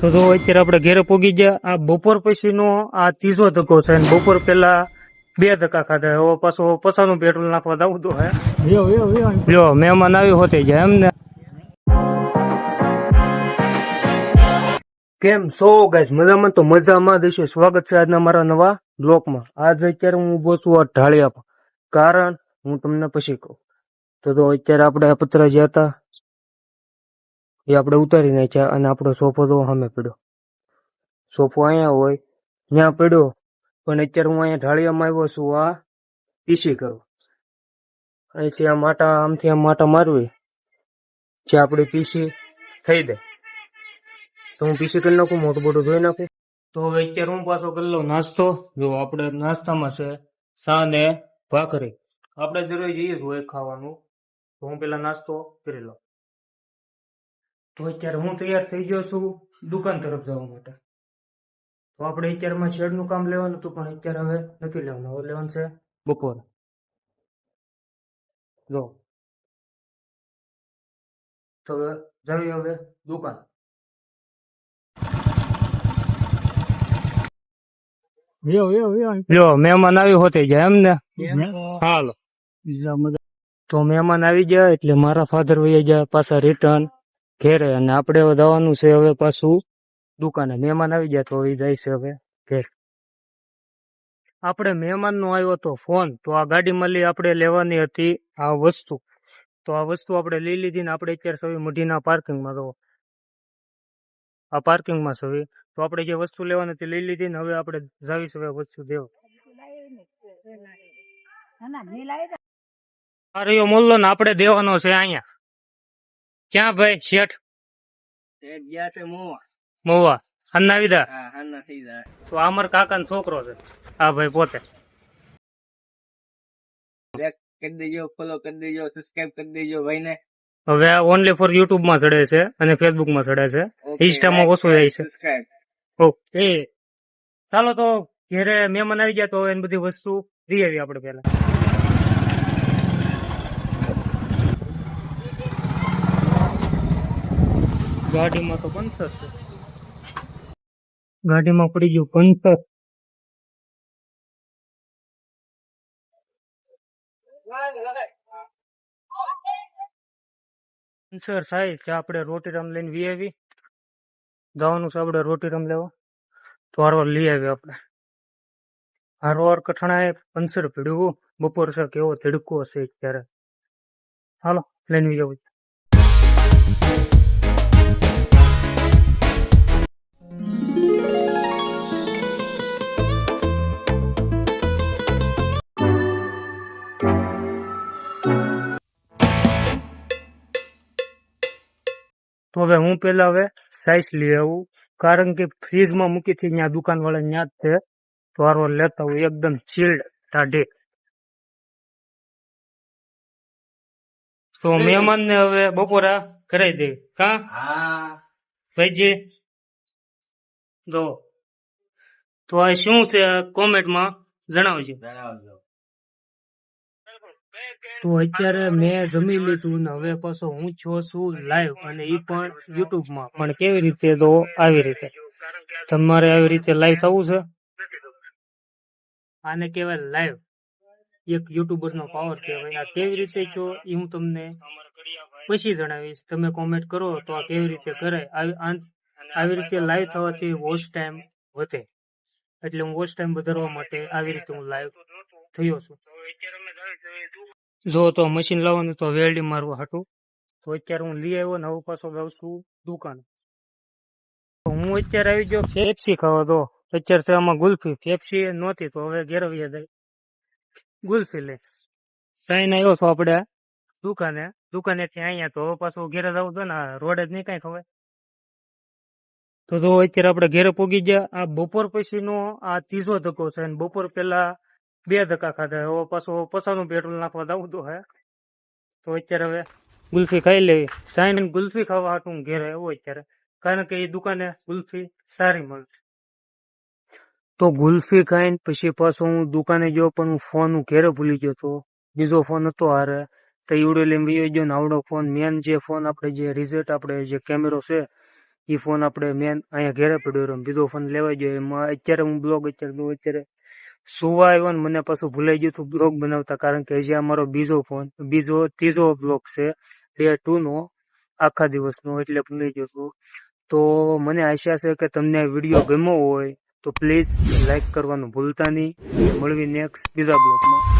તો અત્યારે આપણે ઘેરે પોગી ગયા. આ બપોર પછીનો આ ત્રીજો ધક્કો છે. અને બપોર પેલા 2 ધક્કા ખાધા. હવે પાછો પસાનું પેટ્રોલ નાખવા જવું તો હે. લ્યો મહેમાન આવ્યું હોતે જાય એમ ને. કેમ છો ગાઈસ? મજામાં? તો મજામાં દઈશું. સ્વાગત છે આજના મારા નવા બ્લોગમાં. આજ અત્યારે હું ઉભો છું આ ઢાળિયા પર. કારણ હું તમને પછી કહું. તો અત્યારે આપણે પતરા જે હતા એ આપણે ઉતારી નાખ્યા અને આપણો સોફો તો સામે પડ્યો. સોફો અહીંયા હોય ત્યાં પડ્યો, પણ અત્યારે હું અહીંયા ઢાળિયામાં આવ્યો છું આ પીસી કરો. અહીંથી આ માટા આમથી આમ માટા મારવી જે આપણી પીસી થઈ જાય. તો હું પીસી કરી નાખું, મોટું મોટું ધોઈ નાખું. તો હવે અત્યારે હું પાછો કરી લઉં નાસ્તો. જો આપણે નાસ્તામાં છે ચા ને ભાખરી. આપણે દરરોજ એ જ હોય ખાવાનું. તો હું પેલા નાસ્તો કરી લઉં. તો અત્યારે હું તૈયાર થઈ ગયો છું દુકાન તરફ જવા માટે. તો આપણે અત્યારમાં શેડનું કામ લેવાનું હતું, પણ અત્યારે હવે નથી લેવાનું. હવે લેવાનું છે બપોરે. જો તો હવે જઈએ હવે દુકાન. લ્યો મહેમાન આવ્યું હોતે જાય એમ ને. હાલો તો મહેમાન આવી ગયા એટલે મારા ફાધર વહી ગયા પાછા રિટર્ન ઘેરે. અને આપણે જવાનું છે હવે પાછું દુકાને. મહેમાન આવી ગયા તો એ જાય છે હવે ઘેર. આપણે મહેમાન નો આવ્યો હતો ફોન. તો આ ગાડીમાં લઈ આપણે લેવાની હતી આ વસ્તુ. તો આ વસ્તુ આપણે લઈ લીધી ને આપણે અત્યારે સવી મઢીના પાર્કિંગમાં. તો આ પાર્કિંગમાં સવી તો આપણે જે વસ્તુ લેવાની હતી લઈ લીધી ને હવે આપણે જાવીશ હવે વસ્તુ દેવા. આ રહ્યો મોલ્લો ને આપણે દેવાનો છે અહીંયા. ક્યાં ભાઈ શેઠ? ગયા છે મોવા હન્ના વિદા. તો આ મારા કાકાનો છોકરો છે આ ભાઈ પોતે. કરી દેજો, ફોલો કરી દેજો, સબસ્ક્રાઇબ કરી દેજો ભાઈ ને. હવે આ ઓનલી ફોર યુટ્યુબ માં ચડે છે અને ફેસબુક માં ચડે છે. ઇન્સ્ટામાં ઓછું જાય છે. ઓકે ચાલો તો ઘરે મહેમાન આવી ગયા તો એની બધી વસ્તુ લઈ આવી આપણે પેલા. ગાડીમાં તો પંચર છે. ગાડીમાં પડી ગયું પંચર. પંચર થાય કે આપણે રોટીરામ લઈને વી આવી જવાનું છે. આપણે રોટીરામ લેવા તો હારવાર લઈ આવી આપણે. હારવાર કઠણાએ પંચર પીડ્યું. બપોર છે કેવો તડકો હશે અત્યારે. હાલો લઈને વી જવું. તો હવે હું પેલા હવે સાઈઝ લઈ આવું, કારણ કે ફ્રીજમાં મૂકી હતી ત્યાં દુકાન વાળા ત્યાં જ છે. તો હારવાર લેતા હું એકદમ ચીલ્ડ ટાઢી. તો મહેમાન ને હવે બપોરા કરાવી દે કા ભાઈજી. તો આ શું છે કોમેન્ટમાં જણાવજો. તો અત્યારે મેં જમી લીધું ને હવે પાછો હું છો છું લાઈવ, અને એ પણ યુટ્યુબમાં. પણ કેવી રીતે? તો આવી રીતે તમારે આવી રીતે લાઈવ થવું છે. આને કહેવાય લાઈવ. એક યુટ્યુબર નો પાવર કહેવાય. આ કેવી રીતે છો એ હું તમને પછી જણાવીશ. તમે કોમેન્ટ કરો તો આ કેવી રીતે કરાય. આવી રીતે લાઈવ થવાથી વોચ ટાઈમ વધે, એટલે હું વોચ ટાઈમ વધારવા માટે આવી રીતે હું લાઈવ થયો છું. જો તો મશીન લાવવાનું તો વેલ્ડિંગ મારવા હતું. તો અત્યારે હું લઈ આવ્યો ને હવે પાછો જાઉં છું દુકાન. હું અત્યારે આવી ગયો પેપ્સી ખાવા. તો અત્યારે છે આમાં ગુલ્ફી. પેપ્સી નહોતી તો હવે ઘેર આવી જાય ગુલ્ફી લે. સાઈન આવ્યો તો આપણે દુકાનેથી અહીંયા. તો હવે પાછું ઘેરે જવું તો ને રોડ જ નહીં કઈ ખવાય. તો અત્યારે આપણે ઘેરે પોગી ગયા. આ બપોર પછીનો આ ત્રીજો ધક્કો છે. અને બપોર પેલા 2 ધક્કા ખાધા. હવે પાછો પસાનું પેટ્રોલ નાખવા જવું તો હે. તો અત્યારે હવે ગુલ્ફી ખાઈ લેવી. સાઈન ગુલ્ફી ખાવા હાટું હું ઘેરે આવ્યો અત્યારે, કારણ કે એ દુકાને ગુલ્ફી સારી મળે. તો ગુલ્ફી ખાઈને પછી પાછો હું દુકાને ગયો, પણ હું ફોન ઘેરે ભૂલી ગયો. તો બીજો ફોન હતો હારે તો ઈવડો લઈને વયો ગયો ને આવડો ફોન મેન જે ફોન આપણે જે રિઝલ્ટ આપણે જે કેમેરો છે એ ફોન આપણે મેન અહીંયા ઘેરે પડ્યો રહ્યો. બીજો ફોન લેવા ગયો. એમાં અત્યારે હું બ્લોગ અત્યારે સુવા આવ્યો ને મને પાછું ભૂલાઈ ગયું હતું બ્લોગ બનાવતા, કારણ કે હજી અમારો ત્રીજો બ્લોગ છે ડે 2 નો આખા દિવસનો, એટલે ભૂલાઈ ગયો છું. તો મને આશા છે કે તમને આ વિડીયો ગમ્યો હોય તો પ્લીઝ લાઈક કરવાનું ભૂલતા નહીં. મળવી નેક્સ્ટ બીજા બ્લોગમાં.